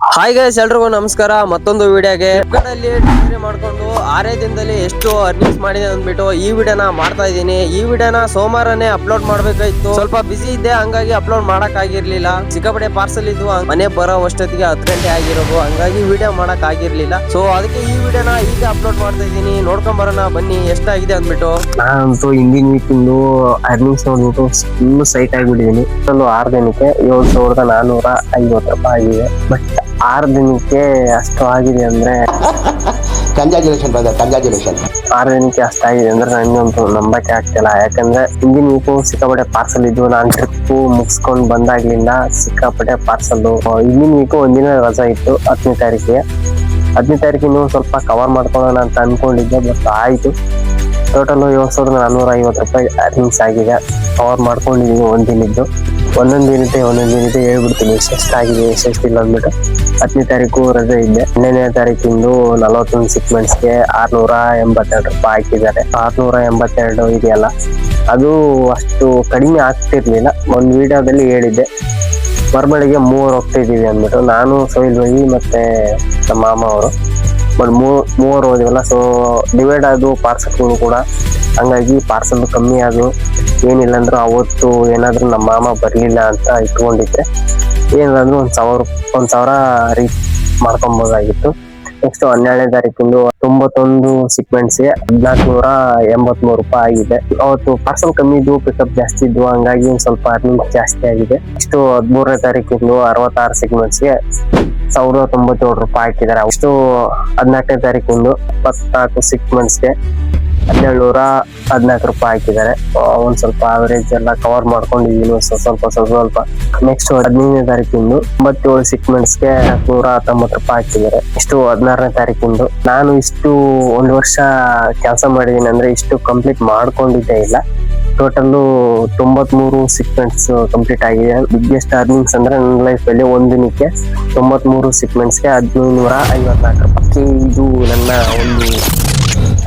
Hi guys, ಎಲ್ರಿಗೂ ನಮಸ್ಕಾರ. ಮತ್ತೊಂದು ವಿಡಿಯೋಗೆ ಫ್ಲಿಪ್ಕಾರ್ಟ್ ಅಲ್ಲಿ ಡೆಲಿವರಿ ಮಾಡ್ಕೊಂಡು 6 ದಿನದಲ್ಲಿ ಎಷ್ಟು ಅರ್ನಿಂಗ್ಸ್ ಮಾಡಿದೆ ಅಂದ್ಬಿಟ್ಟು ಈ ವಿಡಿಯೋನ ಮಾಡ್ತಾ ಇದ್ದೀನಿ. ಈ ವಿಡಿಯೋನ ಸೋಮವಾರನೇ ಅಪ್ಲೋಡ್ ಮಾಡ್ಬೇಕಾಯ್ತು, ಸ್ವಲ್ಪ ಬಿಸಿ ಇದ್ದೆ, ಹಂಗಾಗಿ ಅಪ್ಲೋಡ್ ಮಾಡಕ್ ಆಗಿರ್ಲಿಲ್ಲ. ಸಿಕ್ಕಾಪಟ್ಟೆ ಪಾರ್ಸಲ್ ಇದ್ವು, ಮನೆ ಬರೋ ಅಷ್ಟೊತ್ತಿಗೆ 10 ಗಂಟೆ ಆಗಿರೋದು, ಹಂಗಾಗಿ ವಿಡಿಯೋ ಮಾಡಕ್ ಆಗಿರ್ಲಿಲ್ಲ. ಸೊ ಅದಕ್ಕೆ ಈ ವಿಡಿಯೋನ ಈಗ ಅಪ್ಲೋಡ್ ಮಾಡ್ತಾ ಇದ್ದೀನಿ. ನೋಡ್ಕೊಂಡ್ ಬರೋಣ ಬನ್ನಿ ಎಷ್ಟಾಗಿದೆ ಅಂದ್ಬಿಟ್ಟು. ನಾನಂತೂ ಹಿಂದಿನ ವೀಕಿಂದು ಅರ್ನಿಂಗ್ಸ್ ನೋಡ್ಬಿಟ್ಟು ಫುಲ್ ಸೈಟ್ ಆಗಿಬಿಟ್ಟಿದ್ದೀನಿ. 6 ದಿನಕ್ಕೆ 7,450 ರೂಪಾಯಿ ಆಗಿದೆ. ಬಟ್ 6 ದಿನಕ್ಕೆ ಅಷ್ಟು ಆಗಿದೆ ಅಂದ್ರೆ ಕಂಗ್ರಾಚುಲೇಷನ್ ಬ್ರದರ್, ಕಂಗ್ರಾಚುಲೇಷನ್. 6 ದಿನಕ್ಕೆ ಅಷ್ಟಾಗಿದೆ ಅಂದ್ರೆ ನನಗಂತೂ ನಂಬಕ್ಕೆ ಆಗ್ತಿಲ್ಲ. ಯಾಕಂದ್ರೆ ಹಿಂದಿನ ವೀಕು ಸಿಕ್ಕಾಪಟ್ಟೆ ಪಾರ್ಸಲ್ ಇದ್ವು. ನಾನು ಟ್ರಿಪ್ ಮುಗಿಸ್ಕೊಂಡು ಬಂದಾಗ್ಲಿಂದ ಸಿಕ್ಕಾಪಟ್ಟೆ ಪಾರ್ಸಲ್. ಹಿಂದಿನ ವೀಕು ಒಂದಿನ ರಜಾ ಇತ್ತು, 10ನೇ ತಾರೀಕಿಗೆ. 10ನೇ ತಾರೀಕಿನ ಸ್ವಲ್ಪ ಕವರ್ ಮಾಡ್ಕೊಳ್ಳೋಣ ಅಂತ ಅನ್ಕೊಂಡಿದ್ದೆ, ಬಟ್ ಆಯ್ತು. ಟೋಟಲ್ 7,450 ರೂಪಾಯಿ ಅರ್ನಿಂಗ್ಸ್ ಆಗಿದೆ. ಕವರ್ ಮಾಡ್ಕೊಂಡಿದ್ದೀನಿ ಒಂದಿನದ್ದು. ಒಂದೊಂದು ದಿನತೆ ಹೇಳ್ಬಿಡ್ತೀನಿ ಎಷ್ಟಾಗಿದೆ ಎಷ್ಟಿಲ್ಲ ಅಂದ್ಬಿಟ್ಟು. 10ನೇ ತಾರೀಕು ರಜೆ ಇದ್ದೆ. 12ನೇ ತಾರೀಕಿಂದು 41 ಸಿಕ್ಮೆಂಟ್ಸ್ಗೆ 682 ರೂಪಾಯಿ ಹಾಕಿದ್ದಾರೆ. 682 ಇದೆಯಲ್ಲ, ಅದು ಅಷ್ಟು ಕಡಿಮೆ ಆಗ್ತಿರ್ಲಿಲ್ಲ. ಒಂದು ವಿಡಿಯೋದಲ್ಲಿ ಹೇಳಿದ್ದೆ ಹೊರಬಳಿಗೆ 3 ಹೋಗ್ತಿದ್ದೀವಿ ಅಂದ್ಬಿಟ್ಟು. ನಾನು ಸೋಹಿಲ್ ಬೈ ಮತ್ತೆ ನಮ್ಮ ಮಾಮ ಅವರು ಬಟ್ 3 ಹೋದಿವಲ್ಲ. ಸೊ ಡಿವೈಡ್ ಆದವು ಪಾರ್ಸಲ್ಗಳು ಕೂಡ, ಹಂಗಾಗಿ ಪಾರ್ಸಲ್ ಕಮ್ಮಿ ಆದವು. ಏನಿಲ್ಲ ಅಂದ್ರೂ ಅವತ್ತು ಏನಾದ್ರು ನಮ್ಮ ಮಾಮ ಬರಲಿಲ್ಲ ಅಂತ ಇಟ್ಕೊಂಡಿದ್ರೆ ಏನಾದ್ರು 1,000 ರೀಚ್ ಮಾಡ್ಕೊಬೋದಾಗಿತ್ತು. ನೆಕ್ಸ್ಟ್ 12ನೇ ತಾರೀಕಿಂದು 91 ಸಿಕ್ಮೆಂಟ್ಸ್ಗೆ 1,483 ರೂಪಾಯಿ ಆಗಿದೆ. ಅವತ್ತು ಪಾರ್ಸಲ್ ಕಮ್ಮಿ ಇದ್ವು, ಪಿಕಪ್ ಜಾಸ್ತಿ ಇದ್ವು, ಹಂಗಾಗಿ ಒಂದು ಸ್ವಲ್ಪ ಅರ್ನಿಂಗ್ ಜಾಸ್ತಿ ಆಗಿದೆ. ಇಷ್ಟು 13ನೇ ತಾರೀಕಿಂದು 66 ಸಿಕ್ಮೆಂಟ್ಸ್ಗೆ 1,097 ರೂಪಾಯಿ ಹಾಕಿದ್ದಾರೆ. ಅಷ್ಟು 14ನೇ ತಾರೀಕಿಂದು 24 ಸಿಕ್ಮೆಂಟ್ಸ್ಗೆ 1,714 ರೂಪಾಯಿ ಹಾಕಿದ್ದಾರೆ. ಒಂದ್ ಸ್ವಲ್ಪ ಅವರೇಜ್ ಎಲ್ಲ ಕವರ್ ಮಾಡ್ಕೊಂಡಿದೀನಿ ಸ್ವಲ್ಪ. ನೆಕ್ಸ್ಟ್ 15ನೇ ತಾರೀಕಿಂದು 97 ಸಿಕ್ಮೆಂಟ್ಸ್ಗೆ 119 ರೂಪಾಯಿ ಹಾಕಿದ್ದಾರೆ. ಇಷ್ಟು 16ನೇ ತಾರೀಕಿಂದು. ನಾನು ಇಷ್ಟು 1 ವರ್ಷ ಕೆಲಸ ಮಾಡಿದೀನಿ ಅಂದ್ರೆ ಇಷ್ಟು ಕಂಪ್ಲೀಟ್ ಮಾಡ್ಕೊಂಡಿದ್ದೇ ಇಲ್ಲ. ಟೋಟಲ್ 93 ಸಿಕ್ಮೆಂಟ್ಸ್ ಕಂಪ್ಲೀಟ್ ಆಗಿದೆ. ಬಿಗ್ಗೆಸ್ಟ್ ಅರ್ನಿಂಗ್ಸ್ ಅಂದ್ರೆ ನನ್ನ ಲೈಫ್ ಅಲ್ಲಿ ಒಂದಿನಕ್ಕೆ 93 ಸಿಕ್ಮೆಂಟ್ಸ್ಗೆ 1,554 ರೂಪಾಯಿ. ಇದು ನನ್ನ ಒಂದು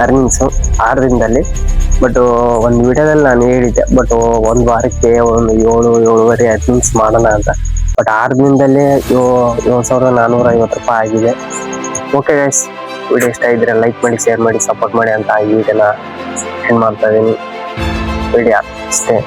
ಅರ್ನಿಂಗ್ಸ್ 6 ದಿನದಲ್ಲಿ. ಬಟ್ ಒಂದು ವಿಡಿಯೋದಲ್ಲಿ ನಾನು ಹೇಳಿದ್ದೆ, ಬಟ್ ಒಂದು ವಾರಕ್ಕೆ ಒಂದು 7-7.5 ಅರ್ನಿಂಗ್ಸ್ ಮಾಡೋಣ ಅಂತ. ಬಟ್ 6 ದಿನದಲ್ಲೇ 7,450 ರೂಪಾಯಿ ಆಗಿದೆ. ಓಕೆ ಗೈಸ್, ವಿಡಿಯೋ ಇಷ್ಟ ಇದ್ರೆ ಲೈಕ್ ಮಾಡಿ, ಶೇರ್ ಮಾಡಿ, ಸಪೋರ್ಟ್ ಮಾಡಿ ಅಂತ ಈ ವಿಡಿಯೋನ ಎಂಡ್ ಮಾಡ್ತಾ ಇದ್ದೀನಿ. ವಿಡಿಯೋ ಅಷ್ಟೇ.